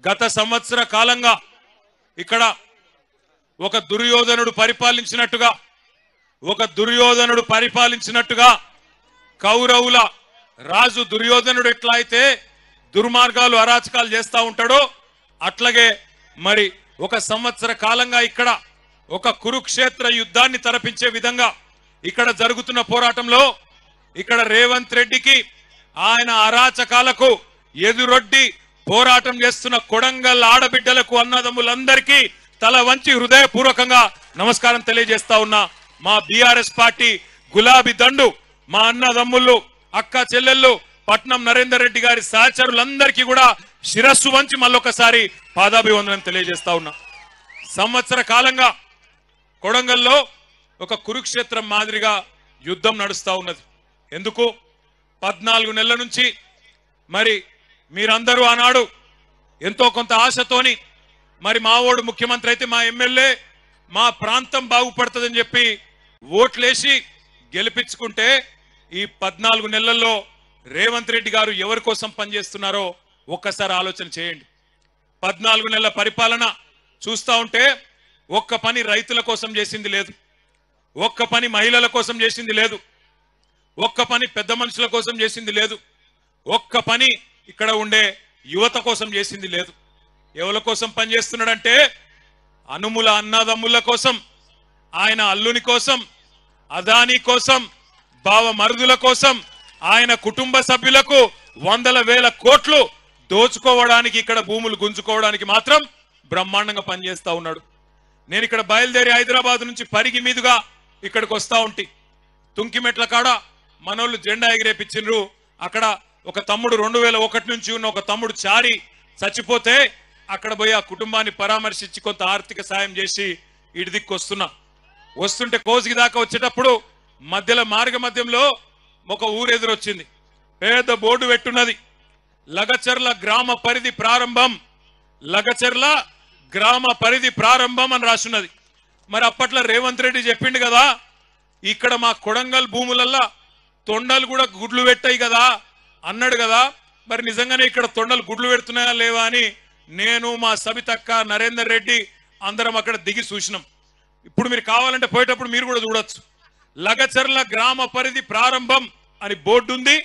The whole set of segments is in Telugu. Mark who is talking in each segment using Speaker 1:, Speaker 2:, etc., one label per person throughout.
Speaker 1: గత సంవత్సర కాలంగా ఇక్కడ ఒక దుర్యోధనుడు పరిపాలించినట్టుగా కౌరవుల రాజు దుర్యోధనుడు ఎట్లా అయితే దుర్మార్గాలు అరాచకాలు చేస్తా ఉంటాడో అట్లాగే మరి ఒక సంవత్సర కాలంగా ఇక్కడ ఒక కురుక్షేత్ర యుద్ధాన్ని తలపించే విధంగా ఇక్కడ జరుగుతున్న పోరాటంలో ఇక్కడ రేవంత్ రెడ్డికి ఆయన అరాచకాలకు ఎదురొడ్డి పోరాటం చేస్తున్న కొడంగల్ ఆడబిడ్డలకు అన్నదమ్ములందరికీ తల వంచి హృదయపూర్వకంగా నమస్కారం తెలియజేస్తా ఉన్నా. మా బీఆర్ఎస్ పార్టీ గులాబీ దండు మా అన్నదమ్ముళ్ళు అక్క చెల్లెళ్ళు పట్నం నరేందర్ రెడ్డి గారి సహచరులందరికీ కూడా శిరస్సు వంచి మళ్ళొకసారి పాదాభివందనం తెలియజేస్తా ఉన్నా. సంవత్సర కాలంగా కొడంగల్లో ఒక కురుక్షేత్రం మాదిరిగా యుద్ధం నడుస్తా ఉన్నది. ఎందుకు 14 నెలల నుంచి మరి మీరందరూ ఆనాడు ఎంతో కొంత ఆశతోని మరి మా ఓడు ముఖ్యమంత్రి అయితే మా ఎమ్మెల్యే మా ప్రాంతం బాగుపడుతుందని చెప్పి ఓట్లేసి గెలిపించుకుంటే ఈ 14 నెలల్లో రేవంత్ రెడ్డి గారు ఎవరి కోసం పనిచేస్తున్నారో ఒక్కసారి ఆలోచన చేయండి. 14 నెలల పరిపాలన చూస్తా ఉంటే ఒక్క పని రైతుల కోసం చేసింది లేదు, ఒక్క పని మహిళల కోసం చేసింది లేదు, ఒక్క పని పెద్ద మనుషుల కోసం చేసింది లేదు, ఒక్క పని ఇక్కడ ఉండే యువత కోసం చేసింది లేదు. ఎవరి కోసం పనిచేస్తున్నాడంటే అనుముల అన్నదమ్ముల కోసం, ఆయన అల్లుని కోసం, అదానీ కోసం, బావ మరుదుల కోసం, ఆయన కుటుంబ సభ్యులకు 100,000 కోట్లు దోచుకోవడానికి ఇక్కడ భూములు గుంజుకోవడానికి మాత్రం బ్రహ్మాండంగా పనిచేస్తా ఉన్నాడు. నేను ఇక్కడ బయలుదేరి హైదరాబాద్ నుంచి పరిగి మీదుగా ఇక్కడికి వస్తా ఉంటే తుంకిమెట్ల కాడ మనోళ్ళు జెండా ఎగిరేపించిండ్రు. అక్కడ ఒక తమ్ముడు 2001 నుంచి ఉన్న ఒక తమ్ముడు చారి చచ్చిపోతే అక్కడ పోయి ఆ కుటుంబాన్ని పరామర్శించి కొంత ఆర్థిక సాయం చేసి ఇటు దిక్కు వస్తుంటే కోసిగి దాకా వచ్చేటప్పుడు మార్గ మధ్యంలో ఒక ఊరు ఎదురొచ్చింది. పెద్ద బోర్డు పెట్టున్నది, లగచర్ల గ్రామ పరిధి ప్రారంభం, లగచర్ల గ్రామ పరిధి ప్రారంభం అని రాసున్నది. మరి అప్పట్లో రేవంత్ రెడ్డి చెప్పిండు కదా, ఇక్కడ మా కొడంగల్ భూములల్లా తొండలు కూడా గుడ్లు పెట్టాయి కదా అన్నాడు కదా. మరి నిజంగానే ఇక్కడ తొండలు గుడ్లు పెడుతున్నాయా లేవా అని నేను మా సబితక్క నరేందర్ రెడ్డి అందరం అక్కడ దిగి చూసినాం. ఇప్పుడు మీరు కావాలంటే పోయేటప్పుడు మీరు కూడా చూడొచ్చు. లగచర్ల గ్రామ పరిధి ప్రారంభం అని బోర్డు ఉంది.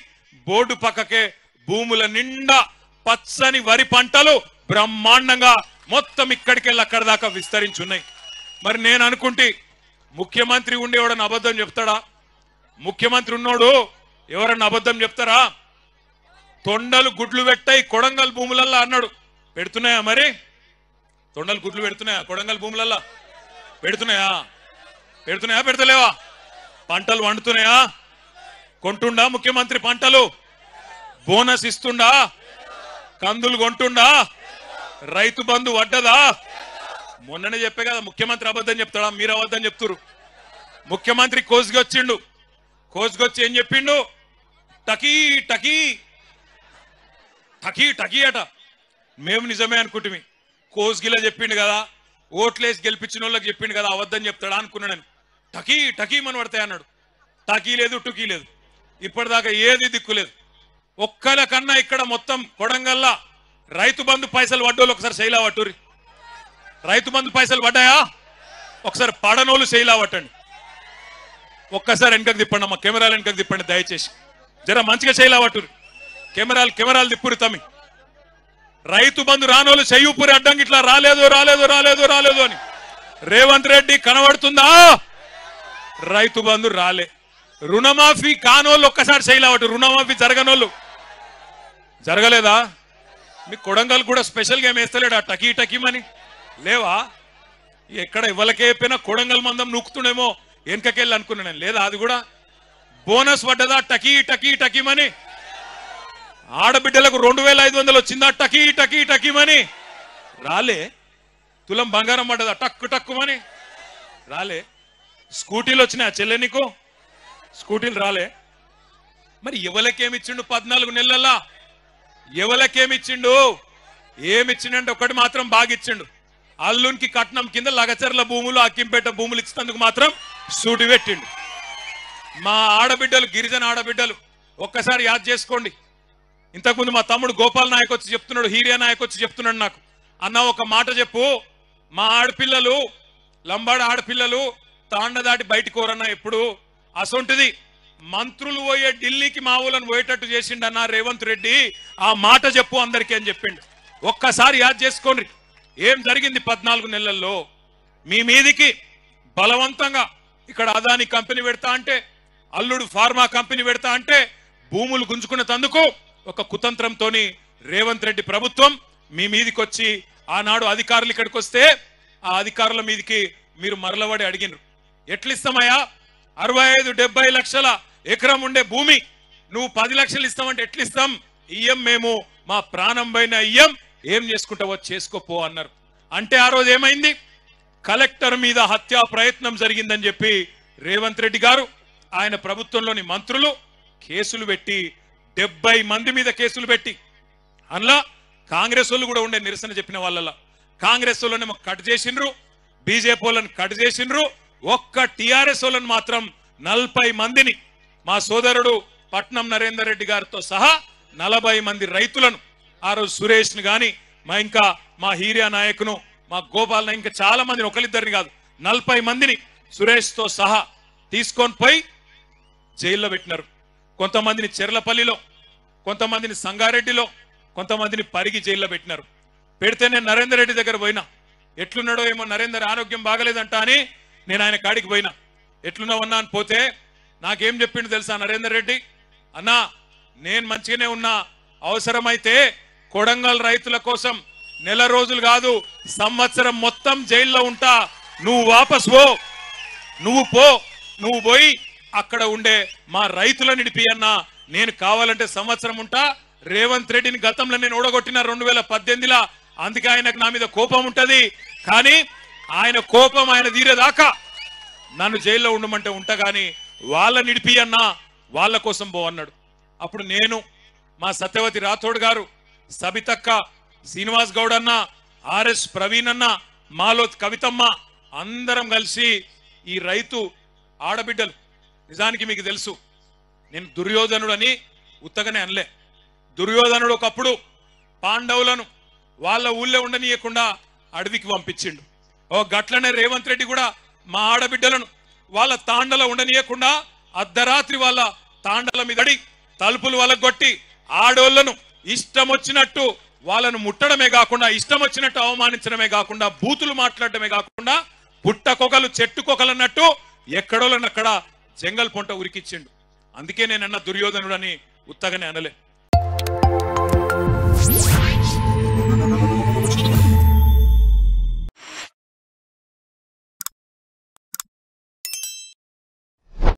Speaker 1: బోర్డు పక్కకే భూముల నిండా పచ్చని వరి పంటలు బ్రహ్మాండంగా మొత్తం ఇక్కడికెళ్ళి అక్కడ దాకా విస్తరించున్నాయి. మరి నేను అనుకుంటే ముఖ్యమంత్రి ఉండేవాడని అబద్ధం చెప్తాడా? ముఖ్యమంత్రి ఉన్నోడు ఎవరన్నా అబద్ధం చెప్తారా? తొండలు గుడ్లు పెట్టాయి కొడంగల్ భూములల్లా అన్నాడు. పెడుతున్నాయా? మరి తొండలు గుడ్లు పెడుతున్నాయా కొడంగల్ భూములల్లా? పెడుతున్నాయా? పెడతలేవా? పంటలు వండుతున్నాయా? కొంటుండా ముఖ్యమంత్రి పంటలు? బోనస్ ఇస్తుండా? కందులు కొంటుండా? రైతు బంధు వడ్డదా? మొన్ననే చెప్పే కదా ముఖ్యమంత్రి అబద్ధం చెప్తాడా? మీరు అబద్ధం చెప్తురు. ముఖ్యమంత్రి కోసుకొచ్చిండు. కోసుకొచ్చి ఏం చెప్పిండు? టకీ టకీ టకీ టకీ అట. మేము నిజమే అనుకుంటుమి. కోసుగిలా చెప్పిండు కదా, ఓట్లేసి గెలిపించిన వాళ్ళకి చెప్పిండు కదా, అబద్ధం చెప్తాడా అనుకున్నాను. టకీ టకీ మన పడతాయి అన్నాడు. టకీ లేదు, టుకీ లేదు, ఇప్పటిదాకా ఏది దిక్కులేదు. ఒక్కల కన్నా ఇక్కడ మొత్తం కొడంగల్లా రైతు బంధు పైసలు పడ్డోళ్ళు ఒకసారి శైలా పట్టుర్రి. రైతు బంధు పైసలు పడ్డాయా? ఒకసారి పడనోళ్ళు శైలా పట్టండి. ఒక్కసారి వెనకకు తిప్పండి అమ్మా, కెమెరాలు వెనకకు తిప్పండి దయచేసి. జర మంచిగా శైలా పట్టుర్రి. కెమెరాలు తిప్పురు తమ్మి. రైతు బంధు రానోళ్ళు చెయ్యుపురి అడ్డంకి ఇట్లా రాలేదు రాలేదు రాలేదు రాలేదు అని. రేవంత్ రెడ్డి కనబడుతుందా? రైతు బంధు రాలే. రుణమాఫీ కానోళ్ళు ఒక్కసారి శైలావట్టు. రుణమాఫీ జరగనోళ్ళు జరగలేదా? మీ కొడంగల్ కూడా స్పెషల్గా ఏం వేస్తలేడా టకీ టకీమని? లేవా? ఎక్కడ ఇవ్వలకేపోయినా కొడంగల్ మందం నూకుతుండేమో వెనకకెళ్ళి అనుకున్నాను. లేదా అది కూడా బోనస్ పడ్డదా టకీ టకీ టకీమని? ఆడబిడ్డలకు 2,500 వచ్చిందా టకీ టకీ టకీమని? రాలే. తులం బంగారం పడ్డదా టక్కు టక్కుమని? రాలే. స్కూటీలు వచ్చినాయా చెల్లె నీకు? స్కూటీలు రాలే. మరి ఎవరికేమిచ్చిండు 14 నెలల్లో? ఎవరికేమిచ్చిండు? ఏమిచ్చిండంటే ఒకటి మాత్రం బాగా ఇచ్చిండు. అల్లునికి కట్నం కింద లగచర్ల భూములు, అక్కింపేట భూములు ఇచ్చినందుకు మాత్రం సూటి పెట్టిండు. మా ఆడబిడ్డలు, గిరిజన ఆడబిడ్డలు ఒక్కసారి యాద్ చేసుకోండి. ఇంతకుముందు మా తమ్ముడు గోపాల్ నాయక్ వచ్చి చెప్తున్నాడు, హీరియా నాయక్ వచ్చి చెప్తున్నాడు నాకు, అన్న ఒక మాట చెప్పు, మా ఆడపిల్లలు లంబాడ ఆడపిల్లలు తాండ దాటి బయటికి కోరన్నా ఎప్పుడు అసొంటిది మంత్రులు పోయే ఢిల్లీకి మా ఊళ్ళని పోయేటట్టు చేసిండన్న రేవంత్ రెడ్డి, ఆ మాట చెప్పు అందరికీ అని చెప్పిండు. ఒక్కసారి యాద్ చేసుకోండి ఏం జరిగింది 14 నెలల్లో. మీ మీదికి బలవంతంగా ఇక్కడ అదాని కంపెనీ పెడతా అంటే, అల్లుడు ఫార్మా కంపెనీ పెడతా అంటే భూములు గుంజుకున్న తందుకు ఒక కుతంత్రంతోని రేవంత్ రెడ్డి ప్రభుత్వం మీ మీదికి వచ్చి ఆనాడు అధికారులు ఇక్కడికి వస్తే ఆ అధికారుల మీదికి మీరు మరలబడి అడిగినారు, ఎట్లిస్తామయ్యా 65-70 లక్షల ఎకరం ఉండే భూమి నువ్వు 10 లక్షలు ఇస్తామంటే ఎట్లిస్తాం, ఇయ్యం మేము, మా ప్రాణం పైన ఇయ్యం, ఏం చేసుకుంటావో చేసుకోపో అన్నారు. అంటే ఆ రోజు ఏమైంది, కలెక్టర్ మీద హత్యా ప్రయత్నం జరిగిందని చెప్పి రేవంత్ రెడ్డి గారు ఆయన ప్రభుత్వంలోని మంత్రులు కేసులు పెట్టి 70 మంది మీద కేసులు పెట్టి, అందులో కాంగ్రెస్ వాళ్ళు కూడా ఉండే నిరసన చెప్పిన వాళ్ళ కాంగ్రెస్ వాళ్ళని కట్ చేసిండ్రు, బీజేపీ వాళ్ళని కట్ చేసిండ్రు, ఒక్క టిఆర్ఎస్ వాళ్ళని మాత్రం 40 మందిని మా సోదరుడు పట్నం నరేందర్ రెడ్డి గారితో సహా 40 మంది రైతులను ఆ రోజు సురేష్ ని గాని ఇంకా మా హీరియా నాయకును మా గోపాల్ ఇంకా చాలా మందిని, ఒకరిద్దరిని కాదు 40 మందిని సురేష్ తో సహా తీసుకొని పోయి జైల్లో పెట్టినారు. కొంతమందిని చెర్లపల్లిలో, కొంతమందిని సంగారెడ్డిలో, కొంతమందిని పరిగి జైల్లో పెట్టినారు. పెడితే నేను నరేందర్ రెడ్డి దగ్గర పోయినా, ఎట్లున్నాడో ఏమో నరేందర్ ఆరోగ్యం బాగలేదంట అని నేను ఆయన కాడికి పోయినా, ఎట్లున్నావన్నా అని పోతే నాకేం చెప్పిండు తెలుసా నరేందర్ రెడ్డి, అన్నా నేను మంచిగానే ఉన్నా, అవసరమైతే కొడంగల్ రైతుల కోసం నెల రోజులు కాదు సంవత్సరం మొత్తం జైల్లో ఉంటా, నువ్వు వాపస్ పో, నువ్వు పోయి అక్కడ ఉండే మా రైతులను నిడిపి అన్నా, నేను కావాలంటే సంవత్సరం ఉంటా. రేవంత్ రెడ్డిని గతంలో నేను ఓడగొట్టిన 2018లో, అందుకే ఆయనకు నా మీద కోపం ఉంటది, కానీ ఆయన కోపం ఆయన తీరేదాకా నన్ను జైల్లో ఉండమంటే ఉంటా, కానీ వాళ్ళ నిడిపి అన్నా, వాళ్ళ కోసం పో అన్నాడు. అప్పుడు నేను, మా సత్యవతి రాథోడ్ గారు, సబితక్క, శ్రీనివాస్ గౌడ్ అన్న, ఆర్ఎస్ ప్రవీణ్ అన్న, మాలో కవితమ్మ అందరం కలిసి ఈ రైతు ఆడబిడ్డలు, నిజానికి మీకు తెలుసు నేను దుర్యోధనుడు అని ఉత్తగానే అనలే. దుర్యోధనుడు ఒకప్పుడు పాండవులను వాళ్ళ ఊళ్ళో ఉండనీయకుండా అడవికి పంపించిండు. ఓ గట్లనే రేవంత్ రెడ్డి కూడా మా ఆడబిడ్డలను వాళ్ళ తాండలో ఉండనీయకుండా అర్ధరాత్రి వాళ్ళ తాండల మీద తలుపులు వాళ్ళకు కొట్టి ఆడోళ్లను ఇష్టం వచ్చినట్టు వాళ్ళను ముట్టడమే కాకుండా, ఇష్టం వచ్చినట్టు అవమానించడమే కాకుండా, బూతులు మాట్లాడటమే కాకుండా, పుట్టకొకలు చెట్టుకొకలు అన్నట్టు ఎక్కడోళ్ళని అక్కడ జంగల్ పొంట ఉరికిచ్చిండు. అందుకే నేనన్న దుర్యోధనుడు అని ఉత్తగానే అనలే.